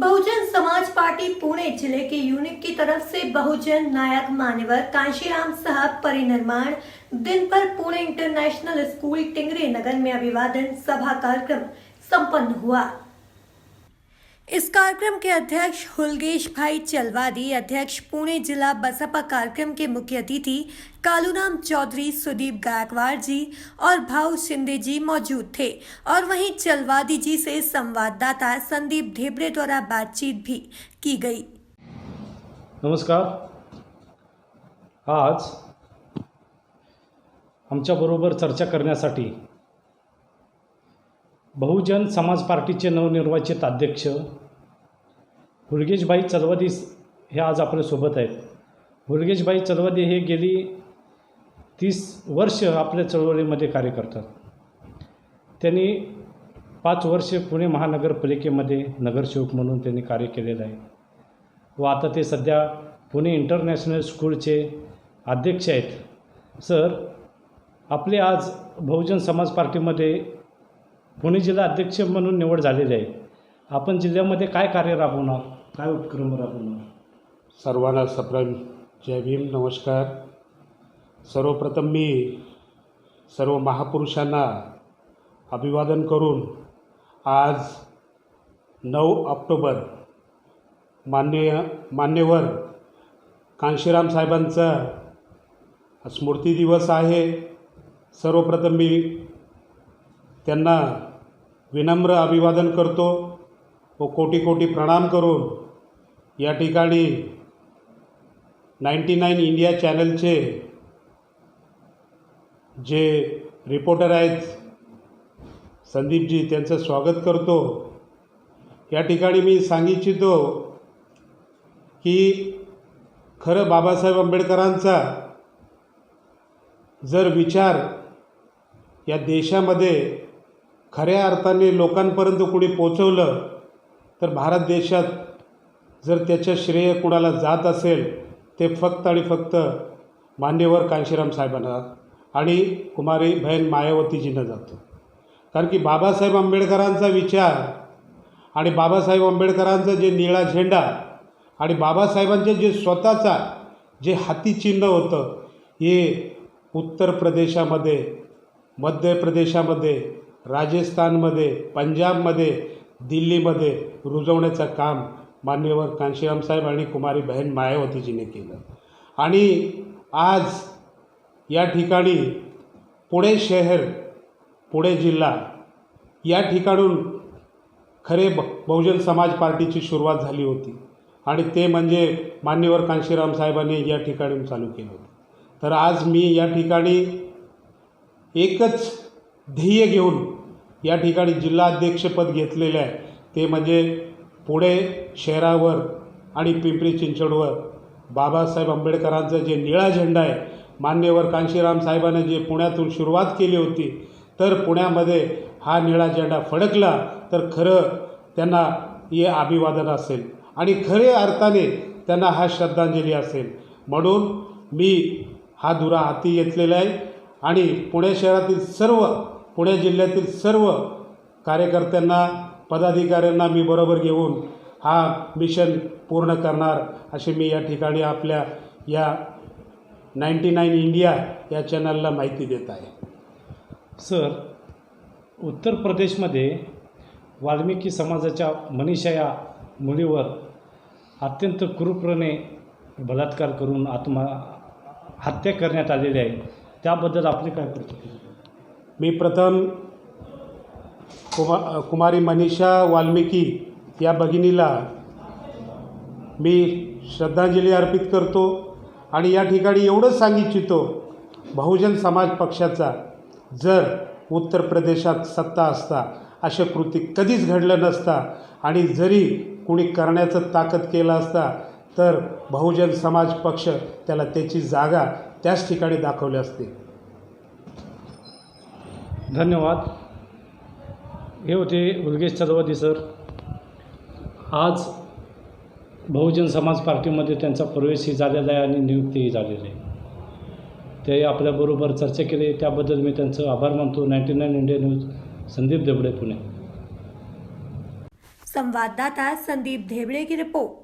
Bahujan Samaj party Pune जिले के unit की तरफ से बहुजन नायक मान्यवर कांशीराम साहब परिनिर्माण दिन पर पुणे इंटरनेशनल स्कूल टिंगरे नगर में अभिवादन सभा कार्यक्रम संपन्न हुआ। इस कार्यक्रम के अध्यक्ष हुलगेश भाई चलवादी, अध्यक्ष पुणे जिला बसपा कार्यक्रम के मुख्य अतिथि कालूराम चौधरी, सुदीप गायकवाड़ जी और भाऊ शिंदे जी मौजूद थे और वहीं चलवादी जी से संवाददाता संदीप ढेबरे द्वारा बातचीत भी की गई। नमस्कार। आज आमच्याबरोबर चर्चा करण्यासाठी बहुजन समाज पार्टीचे नवनिर्वाचित अध्यक्ष हुलगेशभाई चलवादी हे आज आपल्यासोबत आहेत। हुलगेशभाई चलवादी हे गेली 30 वर्ष आपल्या चळवळीमध्ये कार्य करतात। त्यांनी 5 वर्ष पुणे महानगरपालिकेमध्ये नगरसेवक म्हणून त्यांनी कार्य केलेलं आहे व आता ते सध्या पुणे इंटरनॅशनल स्कूलचे अध्यक्ष आहेत। सर, आपले आज बहुजन समाज पार्टीमध्ये पुणे जिल्हा अध्यक्ष म्हणून निवड झालेली आहे। आपण जिल्ह्यामध्ये काय कार्य राबवणार, काय उपक्रम राबवणार? सर्वांना सप्राम जय भीम, नमस्कार। सर्वप्रथम मी सर्व महापुरुषांना अभिवादन करून आज 9 ऑक्टोबर मान्यवर कांशीराम साहेबांचा स्मृती दिवस आहे। सर्वप्रथम मी त्यांना विनम्र अभिवादन करतो व कोटी कोटी प्रणाम करून या ठिकाणी 99 इंडिया चॅनलचे जे रिपोर्टर आहेत संदीपजी, त्यांचं स्वागत करतो। या ठिकाणी मी सांगू इच्छितो की खरं बाबासाहेब आंबेडकरांचा जर विचार या देशामध्ये खऱ्या अर्थाने लोकांपर्यंत कुणी पोचवलं तर भारत देशात जर त्याचं श्रेय कुणाला जात असेल ते फक्त आणि फक्त मान्यवर कांशीराम साहेबांना आणि कुमारी बहन मायावतीजींना जातो। कारण की बाबासाहेब आंबेडकरांचा विचार आणि बाबासाहेब आंबेडकरांचा जे निळा झेंडा आणि बाबासाहेबांचे जे स्वतःचा जे हातीचिन्ह होतं हे उत्तर प्रदेशामध्ये, मध्य प्रदेशामध्ये, राजस्थानमध्ये, पंजाबमध्ये, दिल्लीमध्ये रुजवण्याचं काम मान्यवर कांशीराम साहेब आणि कुमारी बहन मायावतीजीने केलं। आणि आज या ठिकाणी पुणे शहर, पुणे जिल्हा या ठिकाणून खरे बहुजन समाज पार्टीची सुरुवात झाली होती आणि ते म्हणजे मान्यवर कांशीराम साहेबांनी या ठिकाणी चालू केलं होतं। तर आज मी या ठिकाणी एकच ध्येय घेऊन या ठिकाणी जिल्हाध्यक्षपद घेतलेलं आहे, ते म्हणजे पुणे शहरावर आणि पिंपरी चिंचवडवर बाबासाहेब आंबेडकरांचा जे निळा झेंडा आहे, मान्यवर कांशीराम साहेबांनी जे पुण्यातून सुरुवात केली होती, तर पुण्यामध्ये हा निळा झेंडा फडकला तर खरं त्यांना हे अभिवादन असेल आणि खऱ्या अर्थाने त्यांना हा श्रद्धांजली असेल। म्हणून मी हा दुरा हाती घेतलेला आहे आणि पुणे शहरातील सर्व, पुणे जिल्ह्यातील सर्व कार्यकर्त्यांना, पदाधिकाऱ्यांना मी बरोबर घेऊन हा मिशन पूर्ण करणार अशी मी या ठिकाणी आपल्या या 99 इंडिया या चॅनलला माहिती देत आहे। सर, उत्तर प्रदेशमध्ये वाल्मिकी समाजाच्या मनीषा या मुलीवर अत्यंत क्रूरपणे बलात्कार करून हत्या करण्यात आलेली आहे, त्याबद्दल आपली काय प्रतिक्रिया? मी प्रथम कुमारी मनीषा वाल्मिकी या भगिनीला मी श्रद्धांजली अर्पित करतो आणि या ठिकाणी एवढंच सांगू इच्छितो, बहुजन समाज पक्षाचा जर उत्तर प्रदेशात सत्ता असता अशा कृती कधीच घडलं नसता आणि जरी कुणी करण्याचं ताकद केलं असता तर बहुजन समाज पक्ष त्याला त्याची जागा त्याच ठिकाणी दाखवली असते। धन्यवाद। हे होते हुलगेश चलवादी सर। आज बहुजन समाज पार्टीमध्ये त्यांचा प्रवेशही झालेला आहे आणि नियुक्तीही झालेली आहे। ते आपल्याबरोबर चर्चा केली, त्याबद्दल मी त्यांचं आभार मानतो। 99 इंडिया न्यूज, संदीप ढेबरे, पुणे। संवाददाता संदीप धेबड़े की रिपोर्ट।